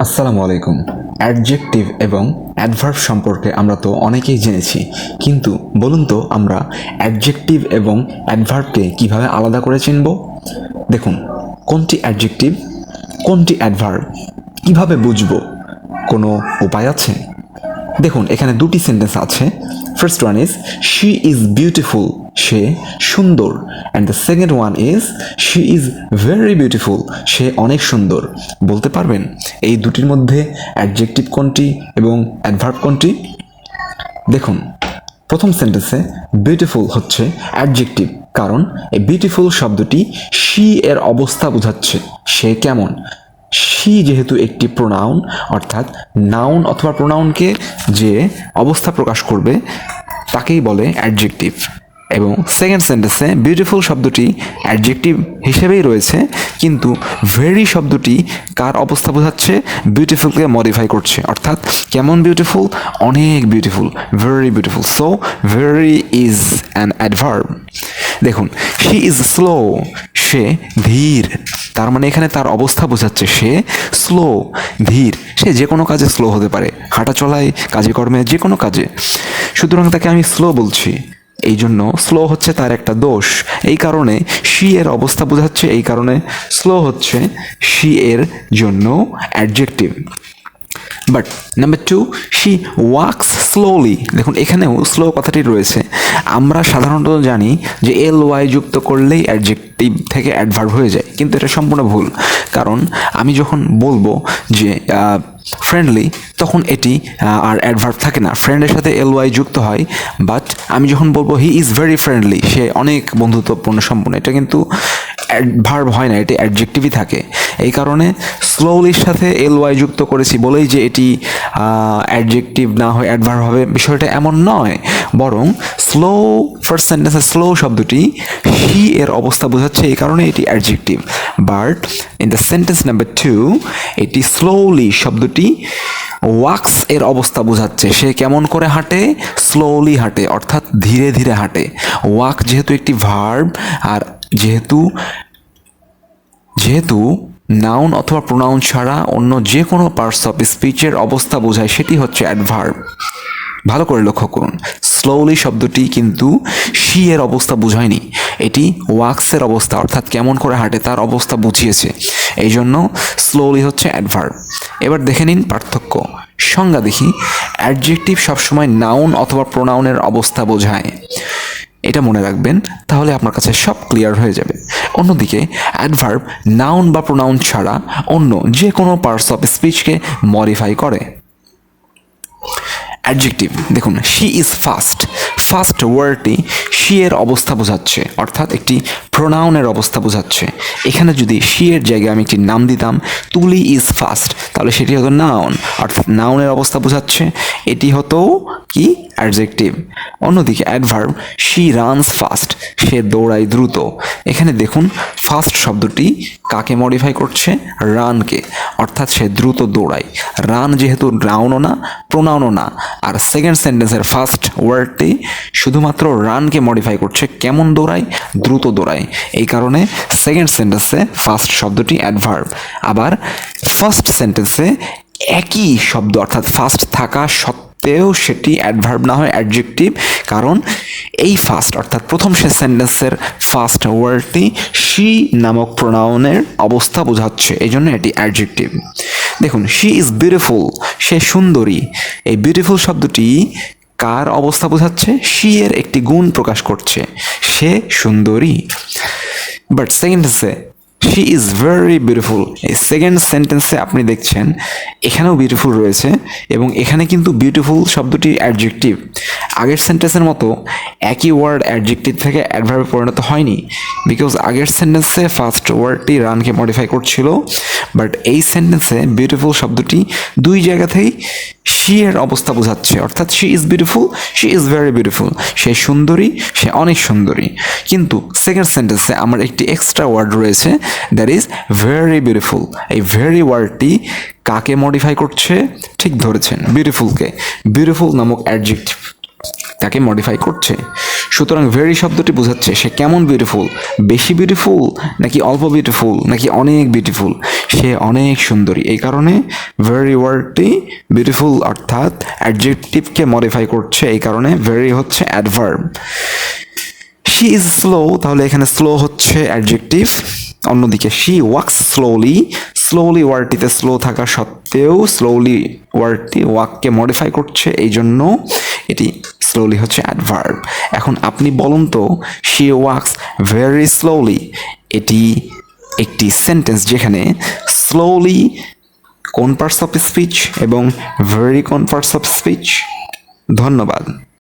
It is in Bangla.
আসসালামু আলাইকুম। অ্যাডজেক্টিভ এবং অ্যাডভার্ব সম্পর্কে আমরা তো অনেকেই জেনেছি, কিন্তু বলুন তো আমরা অ্যাডজেক্টিভ এবং অ্যাডভার্বকে কিভাবে আলাদা করে চিনব? দেখুন, কোনটি অ্যাডজেক্টিভ, কোনটি অ্যাডভার্ব কিভাবে বুঝবো? কোনো উপায় আছে? দেখুন, এখানে দুটি সেন্টেন্স আছে। First one is she is beautiful, সে সুন্দর। And the second one is she is very beautiful, সে অনেক সুন্দর। বলতে পারবেন এই দুটির মধ্যে অ্যাডজেক্টিভ কোনটি এবং অ্যাডভার্ব কোনটি? দেখুন, প্রথম সেন্টেন্সে বিউটিফুল হচ্ছে অ্যাডজেক্টিভ, কারণ এই বিউটিফুল শব্দটি শি এর অবস্থা বোঝাচ্ছে, সে কেমন। শি যেহেতু একটি প্রোনাউন, অর্থাৎ নাউন অথবা প্রোনাউনকে যে অবস্থা প্রকাশ করবে তাকেই বলে অ্যাডজেক্টিভ। এবং সেকেন্ড সেন্টেন্সে বিউটিফুল শব্দটি অ্যাডজেক্টিভ হিসেবেই রয়েছে, কিন্তু ভেরি শব্দটি কার অবস্থা বোঝাচ্ছে? বিউটিফুলকে মডিফাই করছে, অর্থাৎ কেমন বিউটিফুল? অনেক beautiful, very beautiful. So very is an adverb. দেখুন, শি ইজ স্লো, সে ধীর। তার মানে এখানে তার অবস্থা বোঝাচ্ছে সে স্লো, ধীর। সে যে কোনো কাজে স্লো হতে পারে, হাঁটা চলায়, কাজে কর্মে, যে কোনো কাজে। সুতরাং তাকে আমি স্লো বলছি, এই জন্য স্লো হচ্ছে তার একটা দোষ। এই কারণে শি এর অবস্থা বোঝাচ্ছে, এই কারণে স্লো হচ্ছে শি এর জন্য adjective. But number two, she walks slowly. দেখুন, এখানেও স্লো কথাটি রয়েছে। আমরা সাধারণত জানি যে এল ওয়াই যুক্ত করলেই অ্যাডজেক্টিভ থেকে অ্যাডভার্ব হয়ে যায়, কিন্তু এটা সম্পূর্ণ ভুল। কারণ আমি যখন বলবো যে ফ্রেন্ডলি, তখন এটি আর অ্যাডভার্ব থাকে না, ফ্রেন্ডের সাথে এল ওয়াই যুক্ত হয়। বাট আমি যখন বলবো হি ইজ ভেরি ফ্রেন্ডলি, সে অনেক বন্ধুত্বপূর্ণ সম্পূর্ণ, এটা কিন্তু অ্যাডভার্ব হয় না, এটি অ্যাডজেক্টিভই থাকে। এই কারণে স্লোলির সাথে এল ওয়াই যুক্ত করেছি বলেই যে এটি অ্যাডজেক্টিভ না হয়ে অ্যাডভার্ব হবে, বিষয়টা এমন নয়। বরং স্লো, ফার্স্ট সেন্টেন্সে স্লো শব্দটি হি এর অবস্থা বোঝাচ্ছে, এই কারণে এটি adjective. But in the sentence number two, এটি স্লোলি শব্দটি ওয়াক্স এর অবস্থা বোঝাচ্ছে, সে কেমন করে হাঁটে? স্লোলি হাঁটে, অর্থাৎ ধীরে ধীরে হাঁটে। ওয়াক যেহেতু একটি ভার্ব, আর যেহেতু নাউন অথবা প্রোনাউন ছাড়া অন্য যে কোনো পার্টস অফ স্পিচের অবস্থা বোঝায়, সেটি হচ্ছে অ্যাডভার্ব। ভালো করে লক্ষ্য করুন, স্লোলি শব্দটি কিন্তু শি এর অবস্থা বোঝায়নি, এটি ওয়াক্সের অবস্থা, অর্থাৎ কেমন করে হাঁটে তার অবস্থা বুঝিয়েছে। এই জন্য স্লোলি হচ্ছে অ্যাডভার্ব। এবার দেখে নিন পার্থক্য। সংজ্ঞা দেখি। অ্যাডজেক্টিভ সবসময় নাউন অথবা প্রোনাউনের অবস্থা বোঝায়, এটা মনে রাখবেন, তাহলে আপনার কাছে সব ক্লিয়ার হয়ে যাবে। অন্যদিকে অ্যাডভার্ব নাউন বা প্রোনাউন ছাড়া অন্য যে কোনো পার্টস অফ স্পিচকে মডিফাই করে। অ্যাডজেক্টিভ দেখুন, শি ইজ ফাস্ট। ফাস্ট ওয়ার্ডটি শি এর অবস্থা বোঝাচ্ছে, অর্থাৎ একটি প্রোনাউনের অবস্থা বোঝাচ্ছে। এখানে যদি শি এর জায়গায় আমি একটি নাম দিতাম, তুলি ইজ ফাস্ট, তাহলে সেটি হতো নাউন, অর্থাৎ নাউনের অবস্থা বোঝাচ্ছে, এটি হতো কি? অ্যাডজেক্টিভ। অন্যদিকে অ্যাডভার্ব শি রানস ফাস্ট, সে দৌড়ায় দ্রুত। এখানে দেখুন, ফাস্ট শব্দটি কাকে মডিফাই করছে? রানকে, অর্থাৎ সে দ্রুত দৌড়ায়। রান যেহেতু নাউনও না, প্রোনাউনও না, আর সেকেন্ড সেন্টেন্সের ফার্স্ট ওয়ার্ডটি শুধুমাত্র রানকে মডিফাই করছে, কেমন দৌড়ায়? দ্রুত দৌড়ায়। এই কারণে সেকেন্ড সেন্টেন্সে ফার্স্ট শব্দটি অ্যাডভার্ব। আবার ফার্স্ট সেন্টেন্সে একই শব্দ, অর্থাৎ ফার্স্ট থাকা সত্ত্বেও সেটি অ্যাডভার্ব না হয় অ্যাডজেক্টিভ, কারণ এই ফার্স্ট, অর্থাৎ প্রথম সেন্টেন্সের ফার্স্ট ওয়ার্ডটি শি নামক প্রোনাউনের অবস্থা বোঝাচ্ছে, এই জন্য এটি অ্যাডজেক্টিভ। দেখুন, শি ইজ বিউটিফুল, সে সুন্দরী। এই বিউটিফুল শব্দটি কার অবস্থা বোঝাচ্ছে? শি এর একটি গুণ প্রকাশ করছে, সে সুন্দরী। বাট সেকেন্ডেন্সে শি ইজ ভেরি বিউটিফুল, এই সেকেন্ড সেন্টেন্সে আপনি দেখছেন এখানেও বিউটিফুল রয়েছে, এবং এখানে কিন্তু বিউটিফুল শব্দটি অ্যাডজেক্টিভ। আগের সেন্টেন্সের মতো একই ওয়ার্ড অ্যাডজেক্টিভ থেকে অ্যাডভার্বে পরিণত হয়নি, বিকজ আগের সেন্টেন্সে ফার্স্ট ওয়ার্ডটি রানকে মডিফাই করছিল। বাট এই সেন্টেন্সে বিউটিফুল শব্দটি দুই জায়গা থেকেই শি এর অবস্থা বোঝাচ্ছে, অর্থাৎ she is beautiful, she is very beautiful, সে সুন্দরী, সে অনেক সুন্দরী। কিন্তু সেকেন্ড সেন্টেন্সে আমার একটি এক্সট্রা ওয়ার্ড রয়েছে, দ্যাট ইজ ভেরি বিউটিফুল। এই ভেরি ওয়ার্ডটি কাকে মডিফাই করছে? ঠিক ধরেছেন, বিউটিফুলকে। বিউটিফুল নামক অ্যাডজেক্টিভ তাকে মডিফাই করছে। সুতরাং ভেরি শব্দটি বোঝাচ্ছে সে কেমন বিউটিফুল, বেশি বিউটিফুল নাকি অল্প বিউটিফুল নাকি অনেক বিউটিফুল, সে অনেক সুন্দরী। এই কারণে ভেরি ওয়ার্ডটি বিউটিফুল অর্থাৎ অ্যাডজেক্টিভকে মডিফাই করছে, এই কারণে ভেরি হচ্ছে অ্যাডভার্ব। শি ইজ স্লো, তাহলে এখানে স্লো হচ্ছে অ্যাডজেক্টিভ। অন্যদিকে শি ওয়াক্স স্লোলি, স্লোলি ওয়ার্ডটিতে স্লো থাকা সত্ত্বেও স্লোলি ওয়ার্ডটি ওয়াককে মডিফাই করছে, এই জন্য এটি স্লোলি হচ্ছে অ্যাডভার্ব। এখন আপনি বলুন তো, শি ওয়াক্স ভেরি স্লোলি এটি একটি সেন্টেন্স যেখানে স্লোলি কোন পার্টস অফ স্পিচ এবং ভেরি কোন পার্টস অফ স্পিচ। ধন্যবাদ।